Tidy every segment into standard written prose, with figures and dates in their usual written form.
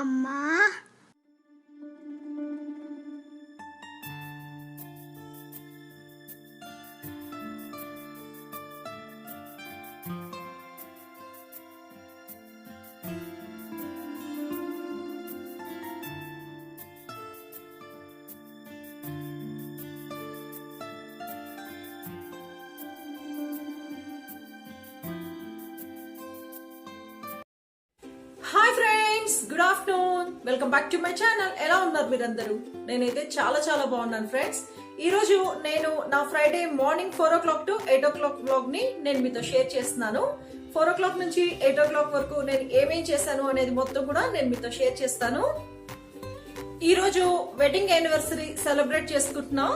అమ్మా. Hi friends, good afternoon. Welcome back to my channel. ఎలా ఉన్నారు మీరందరూ? నేనైతే చాలా చాలా బాగున్నాను ఫ్రెండ్స్. ఈ రోజు నేను నా Friday morning 4 o'clock to 8 o'clock vlog ని నేను మీతో షేర్ చేస్తున్నాను. 4 o'clock నుంచి 8 o'clock వరకు నేను ఏమేం చేశాను అనేది మొత్తం కూడా నేను మీతో షేర్ చేస్తాను. ఈ రోజు వెడ్డింగ్ యానివర్సరీ సెలబ్రేట్ చేసుకుంటున్నాం.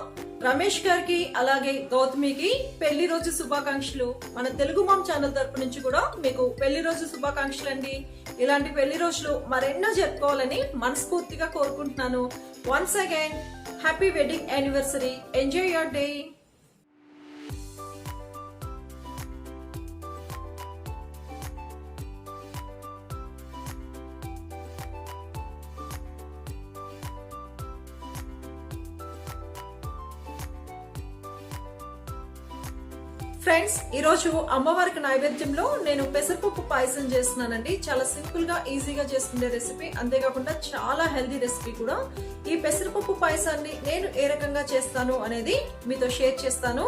రమేష్ గారికి అలాగే గౌతమికి పెళ్లి రోజు శుభాకాంక్షలు. మన తెలుగు మామ్ ఛానల్ తరపు నుంచి కూడా మీకు పెళ్లి రోజు శుభాకాంక్షలు అండి. ఇలాంటి పెళ్లి రోజులు మరెన్నో జరుపుకోవాలని మనస్ఫూర్తిగా కోరుకుంటున్నాను. Once again happy wedding anniversary. Enjoy your day. Friends, ఈ రోజు అమ్మవారికి నైవేద్యంలో నేను పెసరపప్పు పాయసం చేస్తున్నానండి. చాలా సింపుల్ గా ఈజీగా చేసుకునే రెసిపీ, అంతేకాకుండా చాలా హెల్దీ రెసిపీ కూడా. ఈ పెసరపప్పు పాయసాన్ని నేను ఏ రకంగా చేస్తాను అనేది మీతో షేర్ చేస్తాను.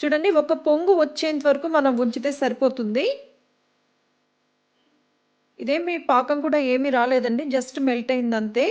చూడండి, ఒక పొంగు వచ్చేంత వరకు మనం ఉంచితే సరిపోతుంది. ఇదేమి పాకం కూడా ఏమీ రాలేదండి, జస్ట్ మెల్ట్ అయింది అంతే.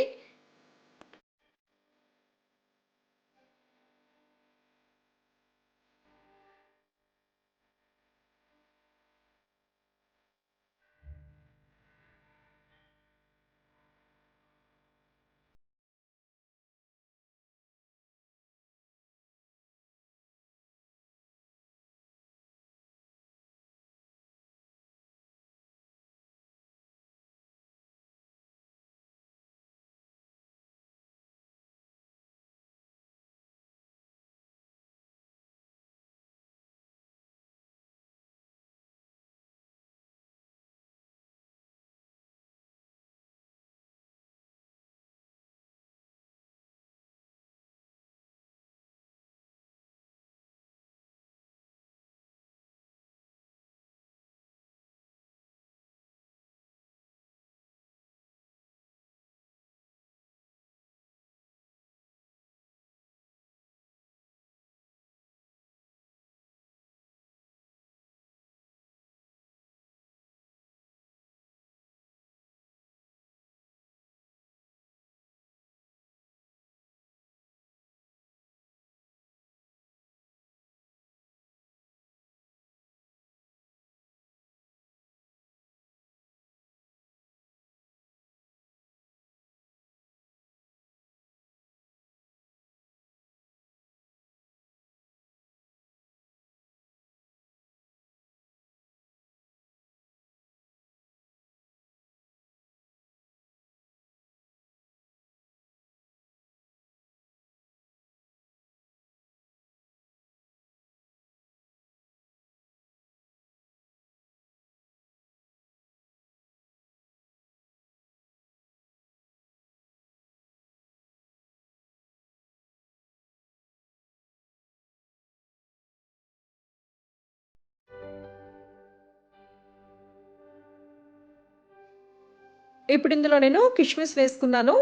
ఇప్పుడు ఇందులో నేను కిష్మిస్ వేసుకున్నాను.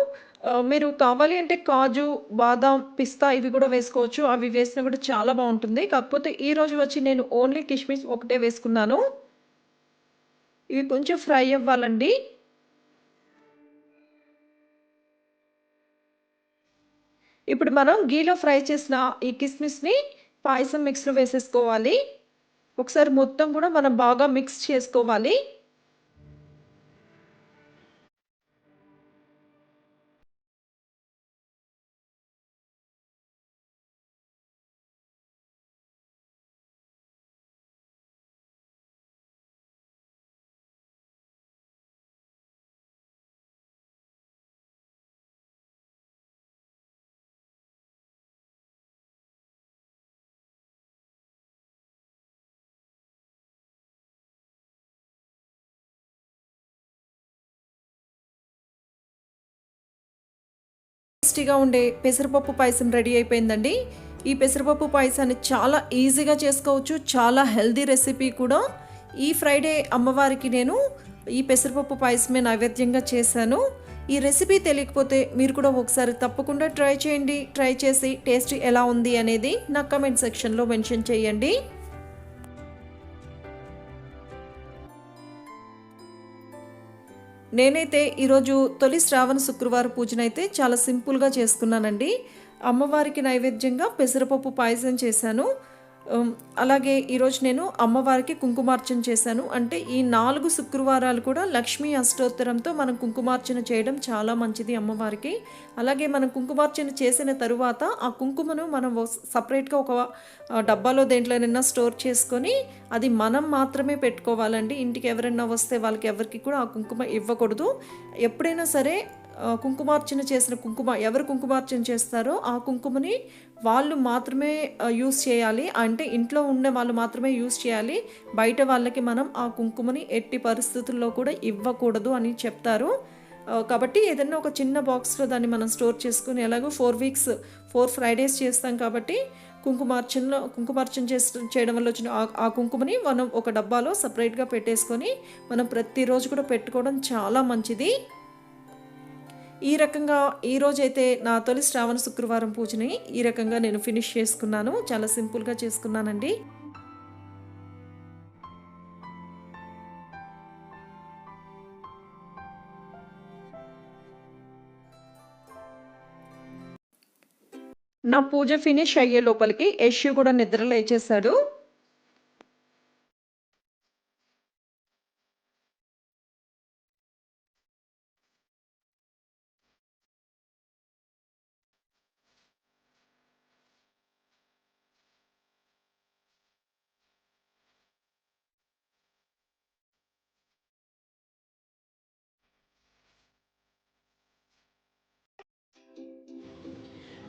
మీరు కావాలి అంటే కాజు, బాదాం, పిస్తా ఇవి కూడా వేసుకోవచ్చు. అవి వేసినా కూడా చాలా బావుంటుంది. కాకపోతే ఈరోజు వచ్చి నేను ఓన్లీ కిష్మిస్ ఒకటే వేసుకున్నాను. ఇవి కొంచెం ఫ్రై అవ్వాలండి. ఇప్పుడు మనం గీలో ఫ్రై చేసిన ఈ కిస్మిస్‌ని పాయసం మిక్స్‌లో వేసేసుకోవాలి. ఒకసారి మొత్తం కూడా మనం బాగా మిక్స్ చేసుకోవాలి. టేస్టీగా ఉండే పెసరపప్పు పాయసం రెడీ అయిపోయిందండి. ఈ పెసరపప్పు పాయసాన్ని చాలా ఈజీగా చేసుకోవచ్చు. చాలా హెల్దీ రెసిపీ కూడా. ఈ ఫ్రైడే అమ్మవారికి నేను ఈ పెసరపప్పు పాయసమే నైవేద్యంగా చేశాను. ఈ రెసిపీ తెలియకపోతే మీరు కూడా ఒకసారి తప్పకుండా ట్రై చేయండి. ట్రై చేసి టేస్ట్ ఎలా ఉంది అనేది నా కమెంట్ సెక్షన్లో మెన్షన్ చేయండి. నేనైతే ఈరోజు తొలి శ్రావణ శుక్రవారం పూజనైతే చాలా సింపుల్గా చేసుకున్నానండి. అమ్మవారికి నైవేద్యంగా పెసరపప్పు పాయసం చేశాను. అలాగే ఈరోజు నేను అమ్మవారికి కుంకుమార్చన చేశాను. అంటే ఈ 4 శుక్రవారాలు కూడా లక్ష్మీ అష్టోత్తరంతో మనం కుంకుమార్చన చేయడం చాలా మంచిది అమ్మవారికి. అలాగే మనం కుంకుమార్చన చేసిన తరువాత ఆ కుంకుమను మనం సపరేట్గా ఒక డబ్బాలో దేంట్లోనైనా స్టోర్ చేసుకొని అది మనం మాత్రమే పెట్టుకోవాలండి. ఇంటికి ఎవరైనా వస్తే వాళ్ళకి ఎవరికి కూడా ఆ కుంకుమ ఇవ్వకూడదు. ఎప్పుడైనా సరే కుంకుమార్చన చేసిన కుంకుమ ఎవరు కుంకుమార్చన చేస్తారో ఆ కుంకుమని వాళ్ళు మాత్రమే యూస్ చేయాలి. అంటే ఇంట్లో ఉండే వాళ్ళు మాత్రమే యూస్ చేయాలి. బయట వాళ్ళకి మనం ఆ కుంకుమని ఎట్టి పరిస్థితుల్లో కూడా ఇవ్వకూడదు అని చెప్తారు. కాబట్టి ఏదైనా ఒక చిన్న బాక్స్లో దాన్ని మనం స్టోర్ చేసుకుని ఎలాగో 4 వీక్స్ 4 ఫ్రైడేస్ చేస్తాం కాబట్టి కుంకుమార్చన చేయడం వల్ల వచ్చిన ఆ కుంకుమని మనం ఒక డబ్బాలో సపరేట్గా పెట్టేసుకొని మనం ప్రతిరోజు కూడా పెట్టుకోవడం చాలా మంచిది. ఈ రకంగా ఈరోజైతే నా తొలి శ్రావణ శుక్రవారం పూజని ఈ రకంగా నేను ఫినిష్ చేసుకున్నాను. చాలా సింపుల్గా చేసుకున్నానండి. నా పూజ ఫినిష్ అయ్యే లోపలికి యశ్యు కూడా నిద్ర లేచేశాడు.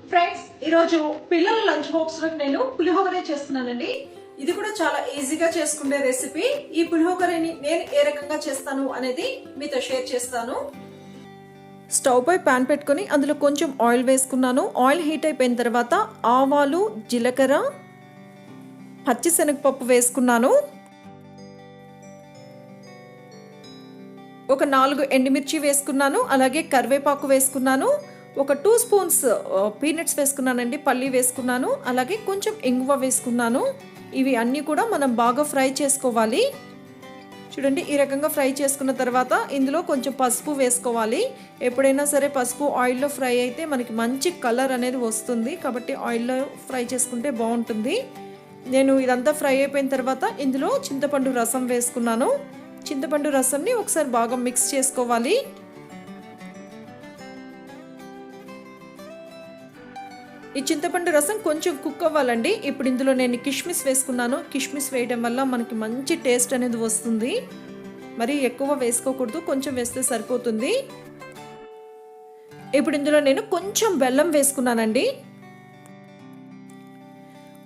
ఫ్రెండ్స్, ఈరోజు పిల్లల లంచ్ బాక్స్లో నేను పులిహోగరే చేస్తున్నానండి. ఇది కూడా చాలా ఈజీగా చేసుకునే రెసిపీ. ఈ పులిహోగరని నేను ఏ రకంగా చేస్తాను అనేది మీతో షేర్ చేస్తాను. స్టవ్ పై ప్యాన్ పెట్టుకొని అందులో కొంచెం ఆయిల్ వేసుకున్నాను. ఆయిల్ హీట్ అయిపోయిన తర్వాత ఆవాలు, జీలకర్ర, పచ్చిశనగపప్పు వేసుకున్నాను. ఒక 4 ఎండుమిర్చి వేసుకున్నాను. అలాగే కరివేపాకు వేసుకున్నాను. ఒక 2 స్పూన్స్ పీనట్స్ వేసుకున్నానండి, పల్లి వేసుకున్నాను. అలాగే కొంచెం ఇంగువ వేసుకున్నాను. ఇవి అన్నీ కూడా మనం బాగా ఫ్రై చేసుకోవాలి. చూడండి, ఈ రకంగా ఫ్రై చేసుకున్న తర్వాత ఇందులో కొంచెం పసుపు వేసుకోవాలి. ఎప్పుడైనా సరే పసుపు ఆయిల్లో ఫ్రై అయితే మనకి మంచి కలర్ అనేది వస్తుంది. కాబట్టి ఆయిల్లో ఫ్రై చేసుకుంటే బాగుంటుంది. నేను ఇదంతా ఫ్రై అయిపోయిన తర్వాత ఇందులో చింతపండు రసం వేసుకున్నాను. చింతపండు రసంని ఒకసారి బాగా మిక్స్ చేసుకోవాలి. ఈ చింతపండు రసం కొంచెం కుక్ అవ్వాలండి. ఇప్పుడు ఇందులో నేను కిష్మిస్ వేసుకున్నాను. కిష్మిస్ వేయడం వల్ల మనకి మంచి టేస్ట్ అనేది వస్తుంది. మరి ఎక్కువ వేసుకోకూడదు, కొంచెం వేస్తే సరిపోతుంది. ఇప్పుడు ఇందులో నేను కొంచెం బెల్లం వేసుకున్నానండి.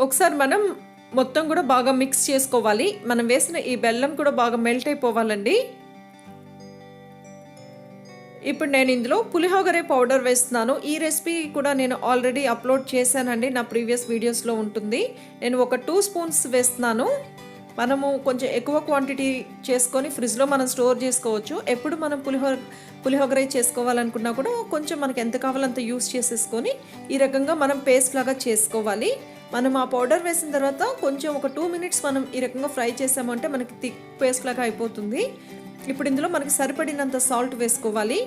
ఒకసారి మనం మొత్తం కూడా బాగా మిక్స్ చేసుకోవాలి. మనం వేసిన ఈ బెల్లం కూడా బాగా మెల్ట్ అయిపోవాలండి. ఇప్పుడు నేను ఇందులో పులిహోగరే పౌడర్ వేస్తున్నాను. ఈ రెసిపీ కూడా నేను ఆల్రెడీ అప్లోడ్ చేశానండి, నా ప్రీవియస్ వీడియోస్లో ఉంటుంది. నేను ఒక 2 స్పూన్స్ వేస్తున్నాను. మనము కొంచెం ఎక్కువ క్వాంటిటీ చేసుకొని ఫ్రిడ్జ్లో మనం స్టోర్ చేసుకోవచ్చు. ఎప్పుడు మనం పులిహోర చేసుకోవాలనుకున్నా కూడా కొంచెం మనకి ఎంత కావాలంత యూస్ చేసేసుకొని ఈ రకంగా మనం పేస్ట్ లాగా చేసుకోవాలి. మనం ఆ పౌడర్ వేసిన తర్వాత కొంచెం ఒక 2 minutes మనం ఈ రకంగా ఫ్రై చేసామంటే మనకి థిక్ పేస్ట్ లాగా అయిపోతుంది. ఇప్పుడు ఇందులో మనకి సరిపడినంత సాల్ట్ వేసుకోవాలి.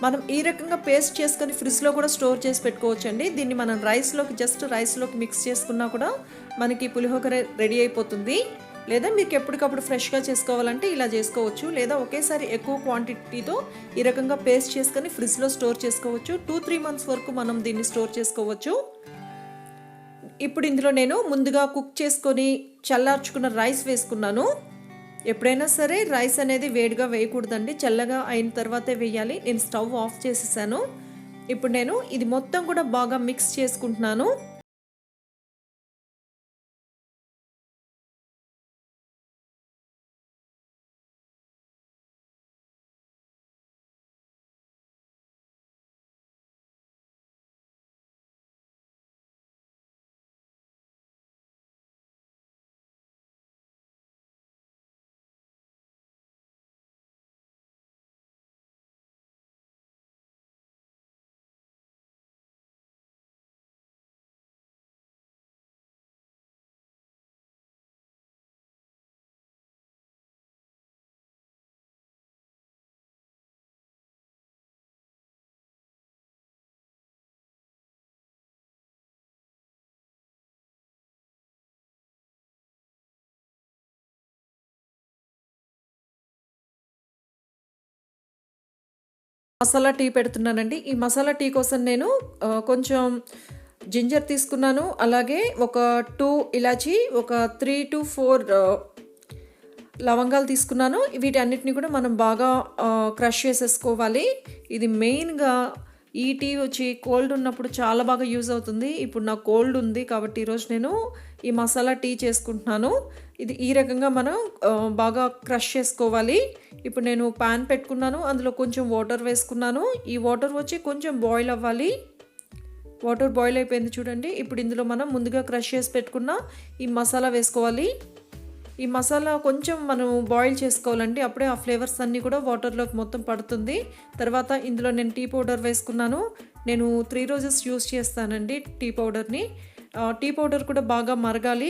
మనం ఈ రకంగా పేస్ట్ చేసుకొని ఫ్రిడ్జ్లో కూడా స్టోర్ చేసి పెట్టుకోవచ్చు అండి. దీన్ని మనం రైస్లోకి మిక్స్ చేసుకున్నా కూడా మనకి పులిహోర రెడీ అయిపోతుంది. లేదా మీకు ఎప్పటికప్పుడు ఫ్రెష్గా చేసుకోవాలంటే ఇలా చేసుకోవచ్చు. లేదా ఒకేసారి ఎక్కువ క్వాంటిటీతో ఈ రకంగా పేస్ట్ చేసుకొని ఫ్రిడ్జ్లో స్టోర్ చేసుకోవచ్చు. 2-3 months వరకు మనం దీన్ని స్టోర్ చేసుకోవచ్చు. ఇప్పుడు ఇందులో నేను ముందుగా కుక్ చేసుకొని చల్లార్చుకున్న రైస్ వేసుకున్నాను. ఎప్పుడైనా సరే రైస్ అనేది వేడిగా వేయకూడదండి, చల్లగా అయిన తర్వాతే వేయాలి. నేను స్టవ్ ఆఫ్ చేసేసాను. ఇప్పుడు నేను ఇది మొత్తం కూడా బాగా మిక్స్ చేసుకుంటున్నాను. మసాలా టీ పెడుతున్నానండి. ఈ మసాలా టీ కోసం నేను కొంచెం జింజర్ తీసుకున్నాను. అలాగే ఒక 2 ఇలాచి, ఒక 3 to 4 లవంగాలు తీసుకున్నాను. వీటన్నిటిని కూడా మనం బాగా క్రష్ చేసేసుకోవాలి. ఇది మెయిన్గా ఈ టీ వచ్చి కోల్డ్ ఉన్నప్పుడు చాలా బాగా యూజ్ అవుతుంది. ఇప్పుడు నాకు కోల్డ్ ఉంది కాబట్టి ఈరోజు నేను ఈ మసాలా టీ చేసుకుంటున్నాను. ఇది ఈ రకంగా మనం బాగా క్రష్ చేసుకోవాలి. ఇప్పుడు నేను పాన్ పెట్టుకున్నాను, అందులో కొంచెం వాటర్ వేసుకున్నాను. ఈ వాటర్ వచ్చి కొంచెం బాయిల్ అవ్వాలి. వాటర్ బాయిల్ అయిపోయింది చూడండి. ఇప్పుడు ఇందులో మనం ముందుగా క్రష్ చేసి పెట్టుకున్న ఈ మసాలా వేసుకోవాలి. ఈ మసాలా కొంచెం మనం బాయిల్ చేసుకోవాలండి, అప్పుడే ఆ ఫ్లేవర్స్ అన్నీ కూడా వాటర్లోకి మొత్తం పడుతుంది. తర్వాత ఇందులో నేను టీ పౌడర్ వేసుకున్నాను. నేను 3 రోజెస్ యూస్ చేస్తానండి టీ పౌడర్ని. టీ పౌడర్ కూడా బాగా మరగాలి.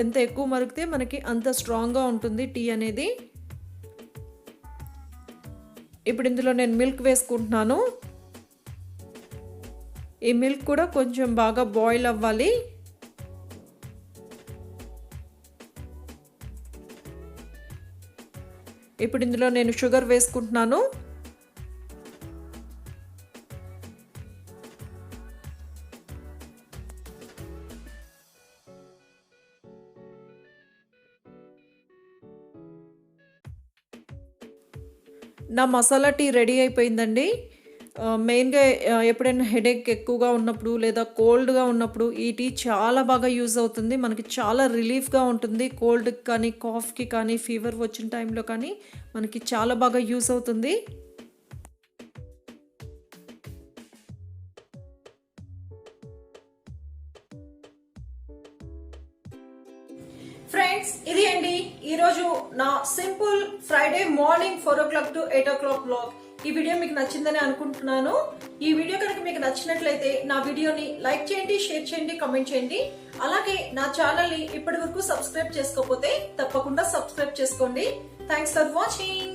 ఎంత ఎక్కువ మరిగితే మనకి అంత స్ట్రాంగ్గా ఉంటుంది టీ అనేది. ఇప్పుడు ఇందులో నేను మిల్క్ వేసుకుంటున్నాను. ఈ మిల్క్ కూడా కొంచెం బాగా బాయిల్ అవ్వాలి. ఇప్పుడు ఇందులో నేను షుగర్ వేసుకుంటున్నాను. నా మసాలా టీ రెడీ అయిపోయిందండి. మెయిన్గా ఎప్పుడైనా హెడేక్ ఎక్కువగా ఉన్నప్పుడు లేదా కోల్డ్గా ఉన్నప్పుడు ఈ టీ చాలా బాగా యూజ్ అవుతుంది. మనకి చాలా రిలీఫ్గా ఉంటుంది. కోల్డ్కి కానీ, కాఫ్కి కానీ, ఫీవర్ వచ్చిన టైంలో కానీ మనకి చాలా బాగా యూజ్ అవుతుంది. ఫ్రెండ్స్, ఇది అండి ఈరోజు నా simple Friday morning 4 o'clock to 8 o'clock vlog. ఈ వీడియో మీకు నచ్చిందని అనుకుంటున్నాను. ఈ వీడియో కనుక మీకు నచ్చినట్లయితే నా వీడియోని లైక్ చేయండి, షేర్ చేయండి, కామెంట్ చేయండి. అలాగే నా ఛానల్ ని ఇప్పటి వరకు సబ్స్క్రైబ్ చేసుకోకపోతే తప్పకుండా సబ్స్క్రైబ్ చేసుకోండి. Thanks for watching.